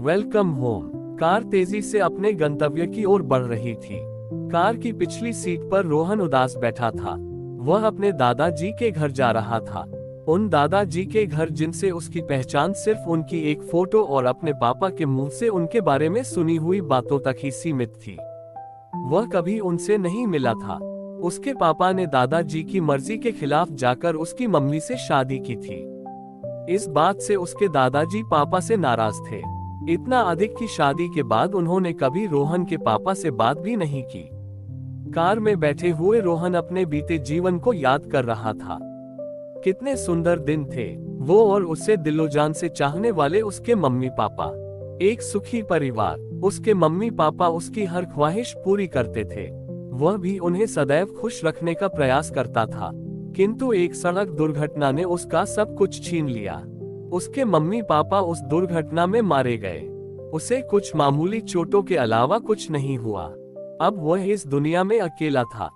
Welcome home. Car तेजी से अपने गंतव्य की ओर बढ़ रही थी। कार की पिछली सीट पर रोहन उदास बैठा था। वह अपने दादाजी के घर जा रहा था। उन दादाजी के घर जिनसे उसकी पहचान सिर्फ उनकी एक फोटो और अपने पापा के मुंह से उनके बारे में सुनी हुई बातों तक ही सीमित थी। वह कभी उनसे नहीं मिला था। उसके पापा ने दादाजी की मर्जी के खिलाफ जाकर उसकी मम्मी से शादी की थी। इस बात से उसके दादाजी पापा से नाराज थे। इतना अधिक कि शादी के बाद उन्होंने कभी रोहन के पापा से बात भी नहीं की। कार में बैठे हुए रोहन अपने बीते जीवन को याद कर रहा था। कितने सुंदर दिन थे वो और उसे दिलोजान से चाहने वाले उसके मम्मी पापा। एक सुखी परिवार। उसके मम्मी पापा उसकी हर ख्वाहिश पूरी करते थे। वह भी उन्हें सदैव खुश रखने का प्रयास करता था। किंतु एक सड़क दुर्घटना ने उसका सब कुछ छीन लिया। उसके मम्मी पापा उस दुर्घटना में मारे गए। उसे कुछ मामूली चोटों के अलावा कुछ नहीं हुआ। अब वह इस दुनिया में अकेला था।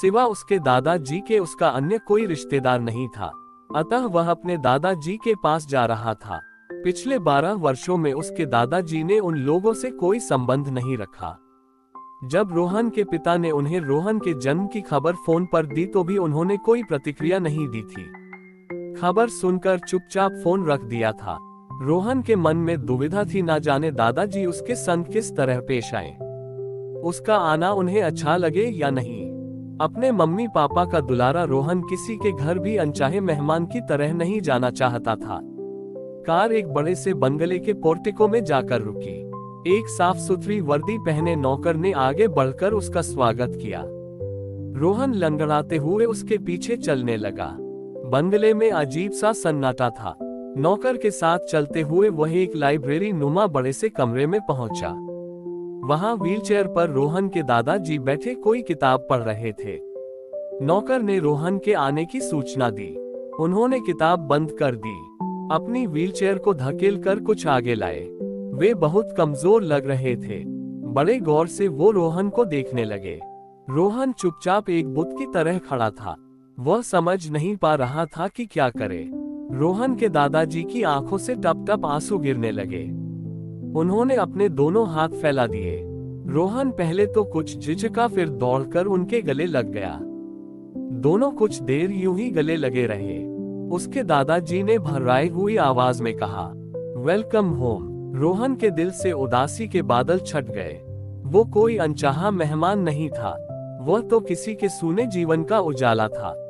सिवा उसके दादाजी के उसका अन्य कोई रिश्तेदार नहीं था। अतः वह अपने दादाजी के पास जा रहा था। पिछले 12 वर्षों में उसके दादाजी ने उन लोगों से कोई संबंध नहीं रखा। जब रोहन के पिता ने उन्हें रोहन के जन्म की खबर फोन पर दी तो भी उन्होंने कोई प्रतिक्रिया नहीं दी थी। खबर सुनकर चुपचाप फोन रख दिया था। रोहन के मन में दुविधा थी, ना जाने दादाजी उसके संग किस तरह पेश आए। उसका आना उन्हें अच्छा लगे या नहीं। अपने मम्मी पापा का दुलारा रोहन किसी के घर भी अनचाहे मेहमान की तरह नहीं जाना चाहता था। कार एक बड़े से बंगले के पोर्टिको में जाकर रुकी। एक साफ सुथरी वर्दी पहने नौकर ने आगे बढ़कर उसका स्वागत किया। रोहन लंगड़ाते हुए उसके पीछे चलने लगा। बंगले में अजीब सा सन्नाटा था। नौकर के साथ चलते हुए वह एक लाइब्रेरी नुमा बड़े से कमरे में पहुंचा। वहां व्हीलचेयर पर रोहन के दादाजी बैठे कोई किताब पढ़ रहे थे। नौकर ने रोहन के आने की सूचना दी। उन्होंने किताब बंद कर दी। अपनी व्हीलचेयर को धकेलकर कुछ आगे लाए। वे बहुत कमजोर लग रहे थे। बड़े गौर से वो रोहन को देखने लगे। रोहन चुपचाप एक बुत की तरह खड़ा था। वह समझ नहीं पा रहा था कि क्या करे। रोहन के दादाजी की आंखों से टप टप आंसू गिरने लगे। उन्होंने अपने दोनों हाथ फैला दिए। रोहन पहले तो कुछ झिझका, फिर दौड़कर उनके गले लग गया। दोनों कुछ देर यूं ही गले लगे रहे। उसके दादाजी ने भर्राई हुई आवाज में कहा, वेलकम होम। रोहन के दिल से उदासी के बादल छट गए। वो कोई अनचाहा मेहमान नहीं था। वह तो किसी के सूने जीवन का उजाला था।